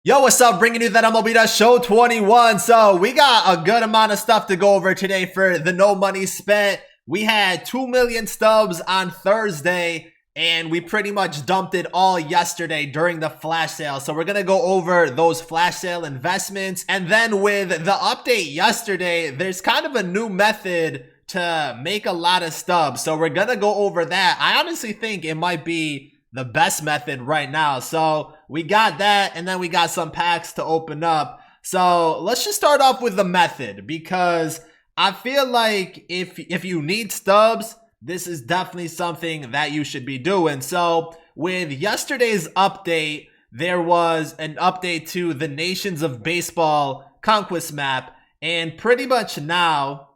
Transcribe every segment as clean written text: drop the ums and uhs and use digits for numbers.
Yo, what's up? Bringing you that MLB Show 21. So we got a good amount of stuff to go over today for the no money spent. We had 2 million stubs on Thursday, and we pretty much dumped it all yesterday during the flash sale. So we're going to go over those flash sale investments. And then with the update yesterday, there's kind of a new method to make a lot of stubs. So we're going to go over that. I honestly think it might be the best method right now. So we got that, and then we got some packs to open up. So let's just start off with the method, because I feel like if you need stubs, this is definitely something that you should be doing. So with yesterday's update, there was an update to the Nations of Baseball Conquest map, and pretty much now,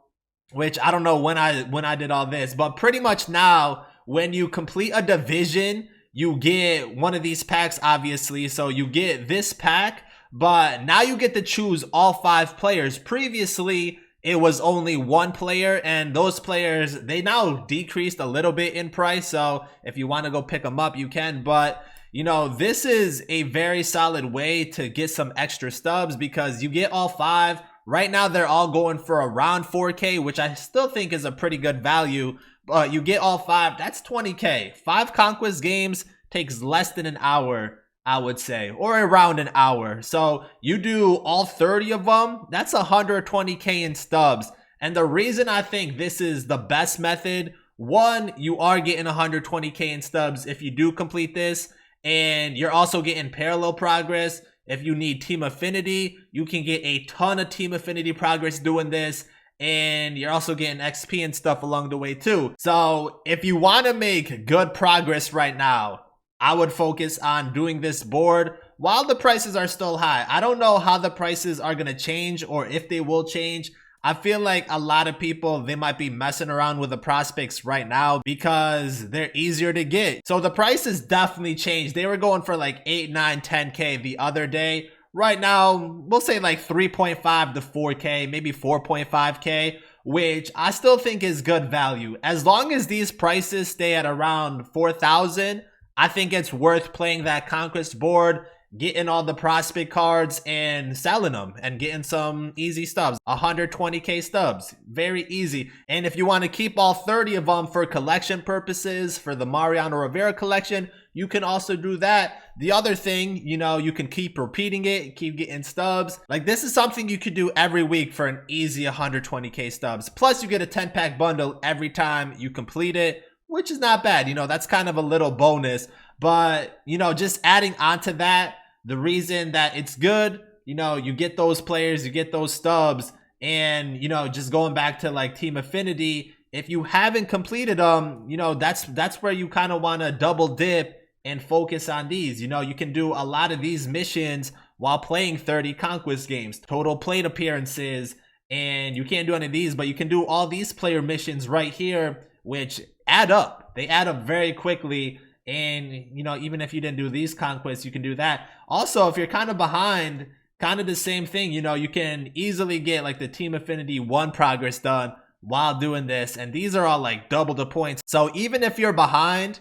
which I don't know when I did all this, but pretty much now, when you complete a division, you get one of these packs, obviously. So you get this pack, but now you get to choose all 5 players. Previously, it was only 1 player, and those players, they now decreased a little bit in price. So if you want to go pick them up, you can. But, you know, this is a very solid way to get some extra stubs, because you get all 5. Right now, they're all going for around 4K, which I still think is a pretty good value. But you get all 5, that's 20K. 5 Conquest games takes less than an hour, I would say, or around an hour. So you do all 30 of them, that's 120K in stubs. And the reason I think this is the best method, one, you are getting 120K in stubs if you do complete this, and you're also getting parallel progress. If you need team affinity, you can get a ton of team affinity progress doing this. And you're also getting XP and stuff along the way too. So if you want to make good progress right now, I would focus on doing this board while the prices are still high. I don't know how the prices are going to change, or if they will change. I feel like a lot of people, they might be messing around with the prospects right now because they're easier to get. So the prices definitely changed. They were going for like 8, 9, 10K the other day. Right now, we'll say like 3.5 to 4K, maybe 4.5K, which I still think is good value. As long as these prices stay at around 4,000, I think it's worth playing that Conquest board, getting all the prospect cards and selling them and getting some easy stubs. 120K stubs, very easy. And if you want to keep all 30 of them for collection purposes, for the Mariano Rivera collection, you can also do that. The other thing, you know, you can keep repeating it, keep getting stubs. Like, this is something you could do every week for an easy 120K stubs. Plus, you get a 10-pack bundle every time you complete it, which is not bad. You know, that's kind of a little bonus. But, you know, just adding on to that, the reason that it's good, you know, you get those players, you get those stubs, and, you know, just going back to like team affinity, if you haven't completed them, you know, that's where you kind of want to double dip and focus on these. You know, you can do a lot of these missions while playing 30 Conquest games, total plate appearances, and you can't do any of these, but you can do all these player missions right here, which add up. They add up very quickly. And, you know, even if you didn't do these conquests, you can do that. Also, if you're kind of behind, kind of the same thing, you know, you can easily get like the team affinity 1 progress done while doing this. And these are all like double the points. So even if you're behind,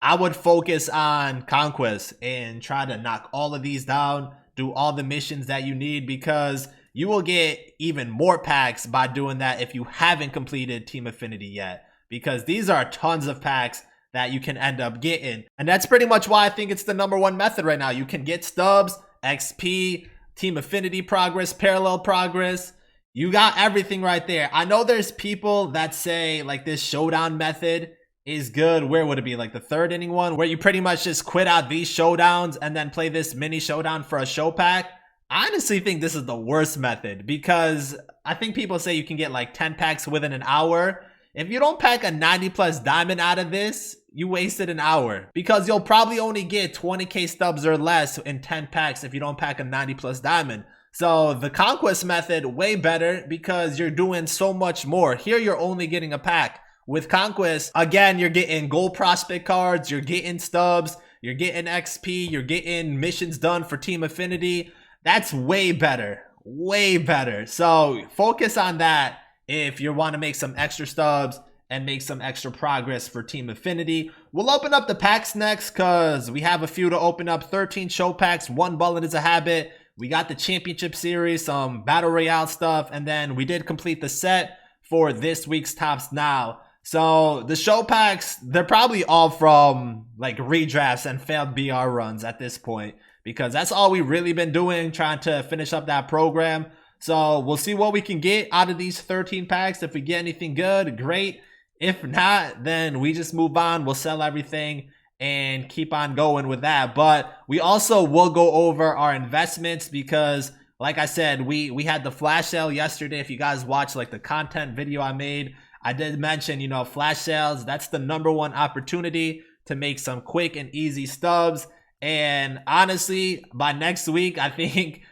I would focus on Conquest and try to knock all of these down, do all the missions that you need, because you will get even more packs by doing that if you haven't completed Team Affinity yet, because these are tons of packs that you can end up getting. And that's pretty much why I think it's the #1 method right now. You can get stubs, XP, Team Affinity progress, parallel progress. You got everything right there. I know there's people that say like this showdown method is good. Where would it be? Like the 3rd inning one, where you pretty much just quit out these showdowns and then play this mini showdown for a show pack. I honestly think this is the worst method, because I think people say you can get like 10 packs within an hour. If you don't pack a 90+ diamond out of this, you wasted an hour, because you'll probably only get 20K stubs or less in 10 packs if you don't pack a 90+ diamond. So the Conquest method, way better, because you're doing so much more. Here you're only getting a pack. With Conquest, again, you're getting gold prospect cards, you're getting stubs, you're getting XP, you're getting missions done for Team Affinity. That's way better, way better. So focus on that if you want to make some extra stubs and make some extra progress for Team Affinity. We'll open up the packs next because we have a few to open up. 13 show packs, 1 Ballin' is a Habit. We got the Championship Series, some Battle Royale stuff, and then we did complete the set for this week's Topps Now. So the show packs, they're probably all from like redrafts and failed BR runs at this point, because that's all we really been doing, trying to finish up that program. So we'll see what we can get out of these 13 packs. If we get anything good, great. If not, then we just move on. We'll sell everything and keep on going with that. But we also will go over our investments because, like I said, we had the flash sale yesterday. If you guys watched like the content video I made, I did mention, you know, flash sales, that's the #1 opportunity to make some quick and easy stubs. And honestly, by next week, I think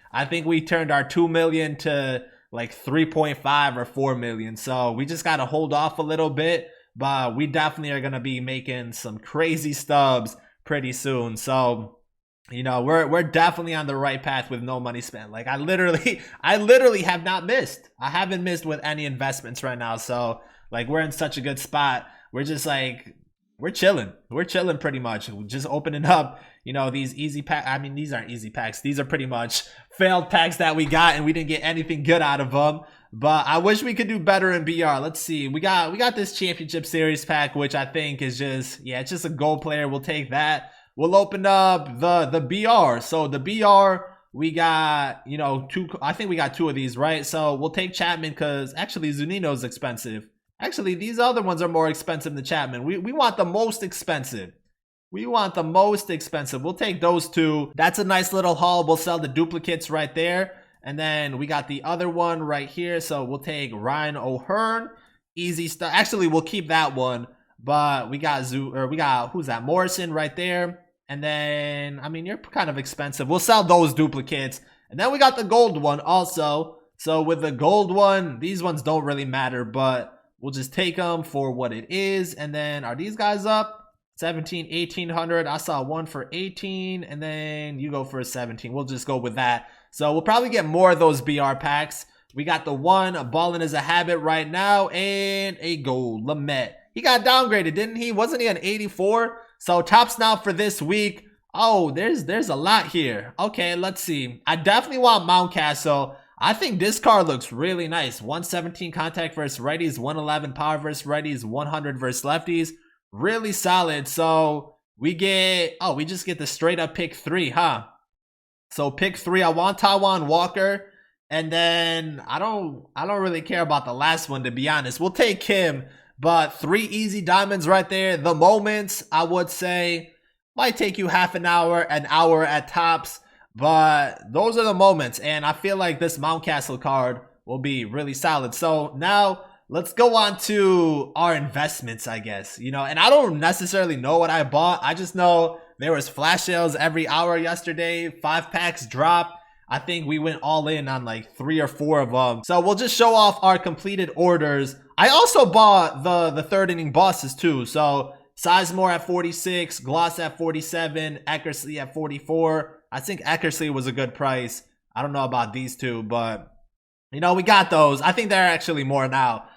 we turned our 2 million to like 3.5 or 4 million. So we just got to hold off a little bit, but we definitely are going to be making some crazy stubs pretty soon. So, you know, we're definitely on the right path with no money spent. Like I literally have not missed. I haven't missed with any investments right now. So like we're in such a good spot. We're just like, we're chilling pretty much. We're just opening up, you know, these easy packs. I mean, these aren't easy packs. These are pretty much failed packs that we got and we didn't get anything good out of them. But I wish we could do better in BR. Let's see. We got this Championship Series pack, which I think is just, yeah, it's just a gold player. We'll take that. We'll open up the BR. So the BR, we got, you know, I think we got 2 of these, right? So we'll take Chapman because actually Zunino's expensive. Actually, these other ones are more expensive than Chapman. We want the most expensive. We want the most expensive. We'll take those 2. That's a nice little haul. We'll sell the duplicates right there. And then we got the other one right here. So we'll take Ryan O'Hearn. Easy stuff. Actually, we'll keep that one. But we got who's that? Morrison right there. And then, I mean, you're kind of expensive. We'll sell those duplicates. And then we got the gold one also. So with the gold one, these ones don't really matter, but we'll just take them for what it is. And then are these guys up? 17, 1800. I saw one for 18 and then you go for a 17. We'll just go with that. So we'll probably get more of those BR packs. We got the one Ballin' is a Habit right now and a gold Lamet. He got downgraded, didn't he? Wasn't he an 84? So Topps Now for this week. Oh, there's a lot here. Okay, let's see. I definitely want Mountcastle. I think this card looks really nice. 117 contact versus righties, 111 power versus righties, 100 versus lefties. Really solid. So we just get the straight up pick 3, huh? So pick 3, I want Taiwan Walker. And then I don't really care about the last one, to be honest. We'll take him. But 3 easy diamonds right there. The moments, I would say, might take you half an hour at tops. But those are the moments. And I feel like this Mountcastle card will be really solid. So now let's go on to our investments, I guess. You know, and I don't necessarily know what I bought. I just know there was flash sales every hour yesterday. 5 packs dropped. I think we went all in on like 3 or 4 of them. So we'll just show off our completed orders. I also bought the third inning bosses too. So Sizemore at 46, Gloss at 47, Eckersley at 44. I think Eckersley was a good price. I don't know about these 2, but you know, we got those. I think they're actually more now.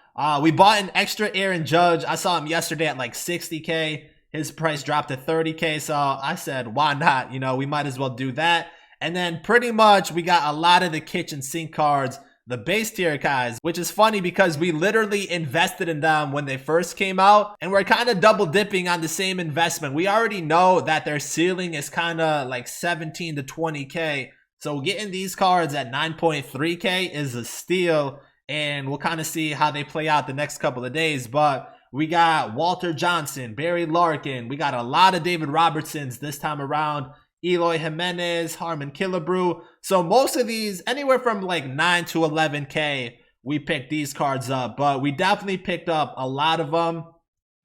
We bought an extra Aaron Judge. I saw him yesterday at like 60K. His price dropped to 30K. So I said, why not? You know, we might as well do that. And then pretty much we got a lot of the kitchen sink cards, the base tier guys, which is funny because we literally invested in them when they first came out and we're kind of double dipping on the same investment. We already know that their ceiling is kind of like 17 to 20K. So getting these cards at 9.3K is a steal, and we'll kind of see how they play out the next couple of days. But we got Walter Johnson, Barry Larkin. We got a lot of David Robertsons this time around. Eloy Jimenez, Harmon Killebrew. So most of these, anywhere from like 9 to 11K, we picked these cards up. But we definitely picked up a lot of them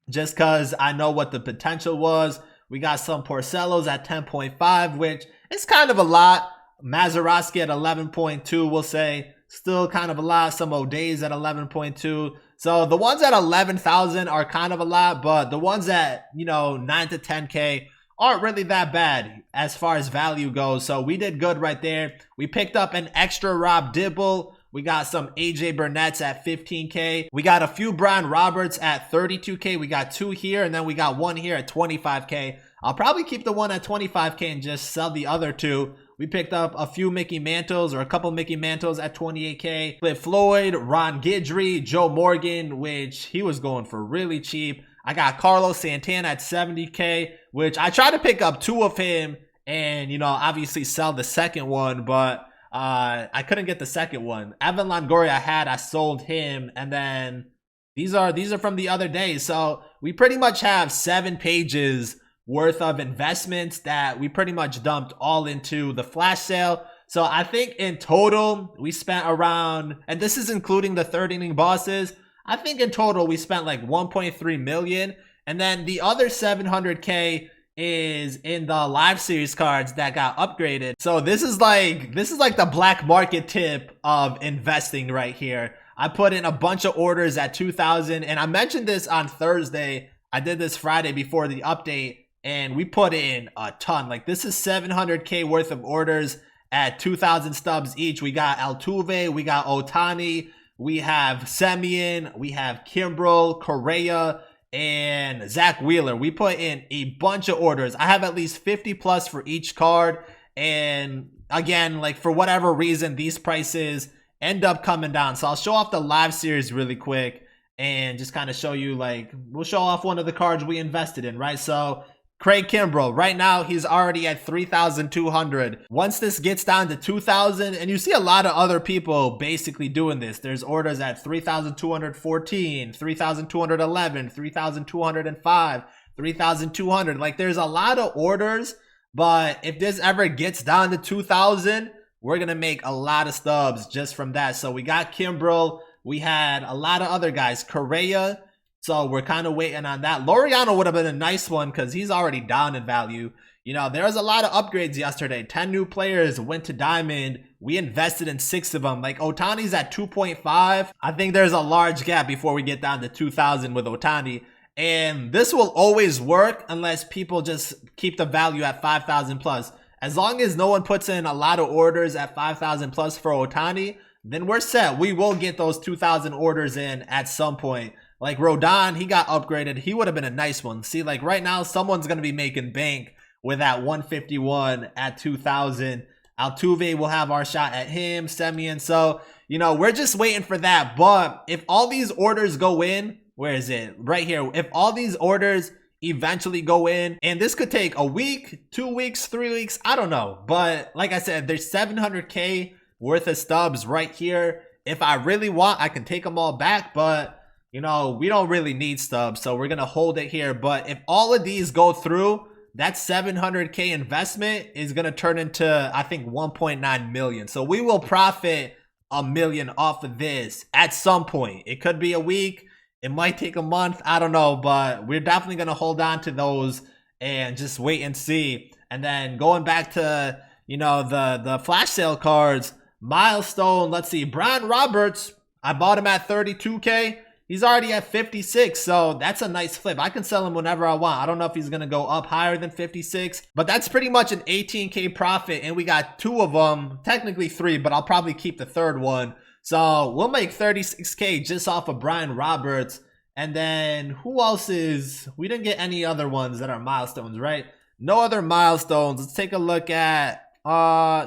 just because I know what the potential was. We got some Porcellos at 10.5, which is kind of a lot. Mazeroski at 11.2, we'll say. Still kind of a lot. Some O'Days at 11.2. So the ones at 11,000 are kind of a lot. But the ones at, you know, 9 to 10K aren't really that bad as far as value goes. So we did good right there. We picked up an extra Rob Dibble. We got some AJ Burnett's at 15K. We got a few Brian Roberts at 32K. We got 2 here, and then we got 1 here at 25K. I'll probably keep the one at 25K and just sell the other 2. We picked up a few Mickey Mantles, or a couple Mickey Mantles at 28K. Cliff Floyd, Ron Guidry, Joe Morgan, which he was going for really cheap. I got Carlos Santana at 70K, which I tried to pick up 2 of him and, you know, obviously sell the second one, but I couldn't get the second one. Evan Longoria I sold him, and then these are from the other day. So we pretty much have 7 pages worth of investments that we pretty much dumped all into the flash sale. So I think in total we spent around, and this is including the third inning bosses, I think in total we spent like 1.3 million, and then the other 700K is in the live series cards that got upgraded. So this is like the black market tip of investing right here. I put in a bunch of orders at 2,000, and I mentioned this on Thursday. I did this Friday before the update, and we put in a ton. Like, this is 700K worth of orders at 2,000 stubs each. We got Altuve, we got Ohtani, we have Semien, we have Kimbrel, Correa, and Zach Wheeler. We put in a bunch of orders. I have at least 50 plus for each card. And again, like, for whatever reason, these prices end up coming down. So I'll show off the live series really quick and just kind of show you, like, we'll show off one of the cards we invested in, right? So Craig Kimbrel, right now he's already at 3,200. Once this gets down to 2,000, and you see a lot of other people basically doing this. There's orders at 3,214, 3,211, 3,205, 3,200. Like, there's a lot of orders, but if this ever gets down to 2,000, we're gonna make a lot of stubs just from that. So we got Kimbrel. We had a lot of other guys, Correa. So we're kind of waiting on that. Laureano would have been a nice one because he's already down in value. You know, there was a lot of upgrades yesterday. 10 new players went to Diamond. We invested in 6 of them. Like, Ohtani's at 2.5. I think there's a large gap before we get down to 2,000 with Ohtani. And this will always work unless people just keep the value at 5,000 plus. As long as no one puts in a lot of orders at 5,000 plus for Ohtani, then we're set. We will get those 2,000 orders in at some point. Like Rodon, he got upgraded. He would have been a nice one. See, like right now, someone's going to be making bank with that 151 at 2,000. Altuve will have our shot at him, Semien. So, you know, we're just waiting for that. But if all these orders go in, where is it? Right here. If all these orders eventually go in, and this could take a week, 2 weeks, 3 weeks, I don't know. But like I said, there's 700K worth of stubs right here. If I really want, I can take them all back, but you know, we don't really need stubs, so we're gonna hold it here. But if all of these go through, that 700K investment is gonna turn into, I think, 1.9 million. So we will profit $1 million off of this at some point. It could be a week, it might take a month, I don't know, but we're definitely gonna hold on to those and just wait and see. And then going back to, you know, the flash sale cards, milestone, let's see, Brian Roberts, I bought him at 32K. He's already at 56, so that's a nice flip. I can sell him whenever I want. I don't know if he's going to go up higher than 56, but that's pretty much an 18K profit, and we got 2 of them, technically 3, but I'll probably keep the third one. So we'll make 36K just off of Brian Roberts. And then who else is, we didn't get any other ones that are milestones, right? No other milestones. Let's take a look at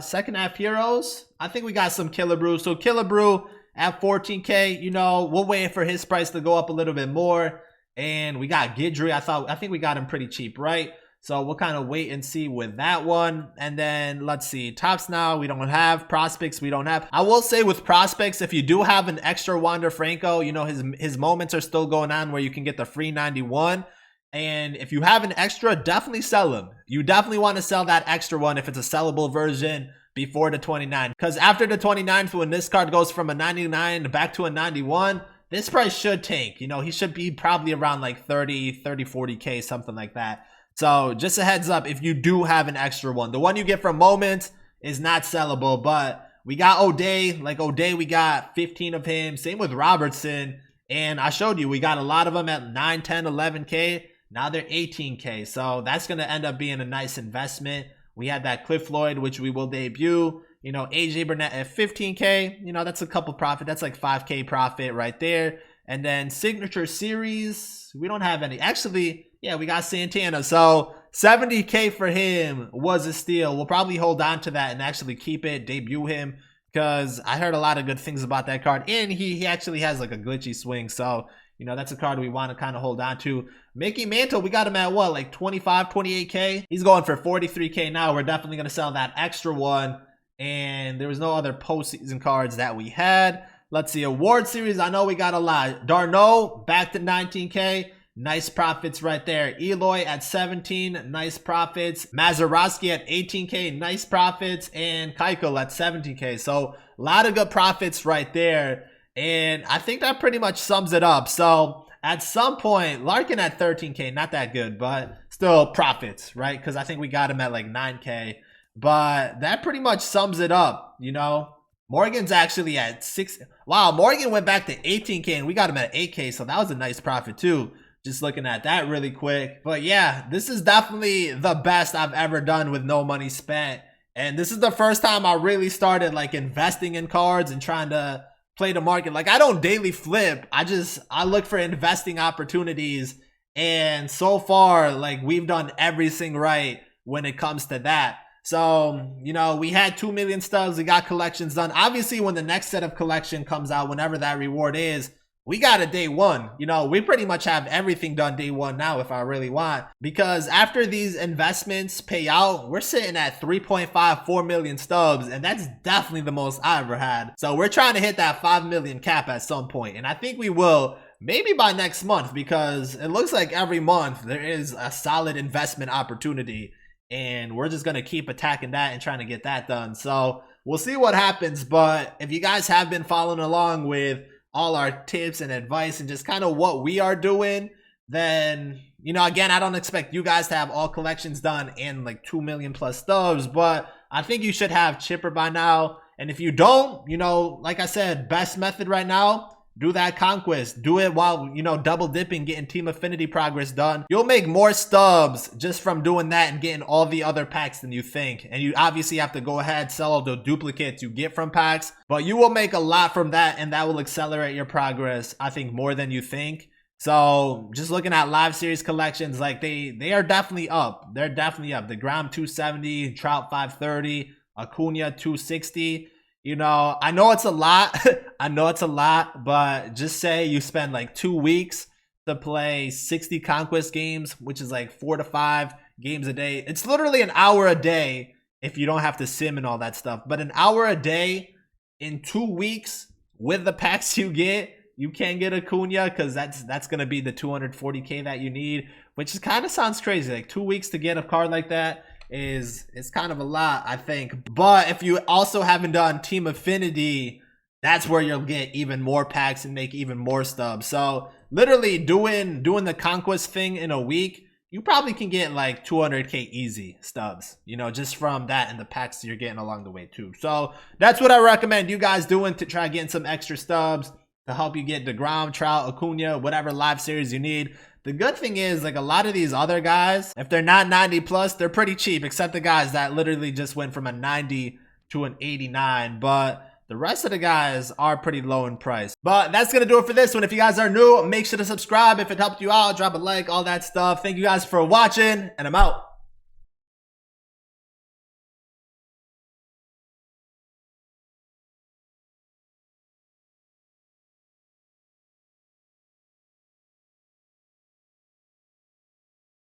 second half heroes. I think we got some Killebrew. So Killebrew at 14K, you know, we'll wait for his price to go up a little bit more. And we got Guidry. I think we got him pretty cheap, right? So we'll kind of wait and see with that one. And then let's see, tops now, we don't have. Prospects, we don't have. I will say with prospects, if you do have an extra Wander Franco, you know, his moments are still going on where you can get the free 91. And if you have an extra, definitely sell him. You definitely want to sell that extra one if it's a sellable version before the 29. Because after the 29th, when this card goes from a 99 back to a 91, this price should tank. You know, he should be probably around like 30, 40K, something like that. So just a heads up, if you do have an extra one, the one you get from Moments is not sellable, but we got O'Day. Like O'Day, we got 15 of him. Same with Robertson. And I showed you, we got a lot of them at 9, 10, 11K. Now they're 18K. So that's going to end up being a nice investment. We had that Cliff Floyd, which we will debut. You You know, AJ Burnett at 15K. You know, that's a couple profit. That's like 5K profit right there. And then signature series, we don't have any. Actually, yeah, we got Santana. So 70K for him was a steal. We'll probably hold on to that and actually keep it, debut him, because I heard a lot of good things about that card. And he actually has like a glitchy swing. So, you know, that's a card we want to kind of hold on to. Mickey Mantle, we got him at what, like 25, 28K? He's going for 43K now. We're definitely going to sell that extra one. And there was no other postseason cards that we had. Let's see, award series. I know we got a lot. Darno back to 19K. Nice profits right there. Eloy at 17. Nice profits. Mazeroski at 18K. Nice profits. And Keuchel at 17K. So a lot of good profits right there. And I think that pretty much sums it up. So at some point, Larkin at 13K. Not that good, but still profits, right? Because I think we got him at like 9K. But that pretty much sums it up, you know. Morgan's actually at 6. Wow, Morgan went back to 18K and we got him at 8K. So that was a nice profit too. Just looking at that really quick. But yeah, this is definitely the best I've ever done with no money spent. And this is the first time I really started like investing in cards and trying to play the market. Like I don't daily flip. I look for investing opportunities. And so far, like we've done everything right when it comes to that. So, you know, we had 2 million stubs. We got collections done. Obviously, when the next set of collection comes out, whenever that reward is, we got a day one. You know, we pretty much have everything done day one now if I really want. Because after these investments pay out, we're sitting at 3.54 million stubs. And that's definitely the most I ever had. So we're trying to hit that 5 million cap at some point. And I think we will. Maybe by next month. Because it looks like every month there is a solid investment opportunity. And we're just going to keep attacking that and trying to get that done. So we'll see what happens. But if you guys have been following along with all our tips and advice and just kind of what we are doing, then, you know, again, I don't expect you guys to have all collections done in like 2 million plus stubs. But I think you should have Chipper by now. And if you don't, you know, like I said, best method right now, do that Conquest. Do it while, you know, double dipping, getting Team Affinity progress done. You'll make more stubs just from doing that and getting all the other packs than you think. And you obviously have to go ahead, sell all the duplicates you get from packs. But you will make a lot from that, and that will accelerate your progress, I think, more than you think. So just looking at live series collections, like they are definitely up. They're definitely up. The Grom 270, Trout 530, Acuna 260. You know, I know it's a lot. I know it's a lot, but just say you spend like 2 weeks to play 60 Conquest games, which is like 4 to 5 games a day. It's literally an hour a day if you don't have to sim and all that stuff. But an hour a day in 2 weeks with the packs you get, you can get Acuna because that's going to be the 240K that you need, which kind of sounds crazy. Like 2 weeks to get a card like that is kind of a lot, I think. But if you also haven't done Team Affinity, that's where you'll get even more packs and make even more stubs. So literally doing the Conquest thing in a week, you probably can get like 200K easy stubs, you know, just from that and the packs you're getting along the way too. So that's what I recommend you guys doing to try getting some extra stubs to help you get DeGrom, Trout, Acuna, whatever live series you need. The good thing is, like, a lot of these other guys, if they're not 90 plus, they're pretty cheap, except the guys that literally just went from a 90 to an 89. But the rest of the guys are pretty low in price. But that's going to do it for this one. If you guys are new, make sure to subscribe. If it helped you out, drop a like, all that stuff. Thank you guys for watching, and I'm out.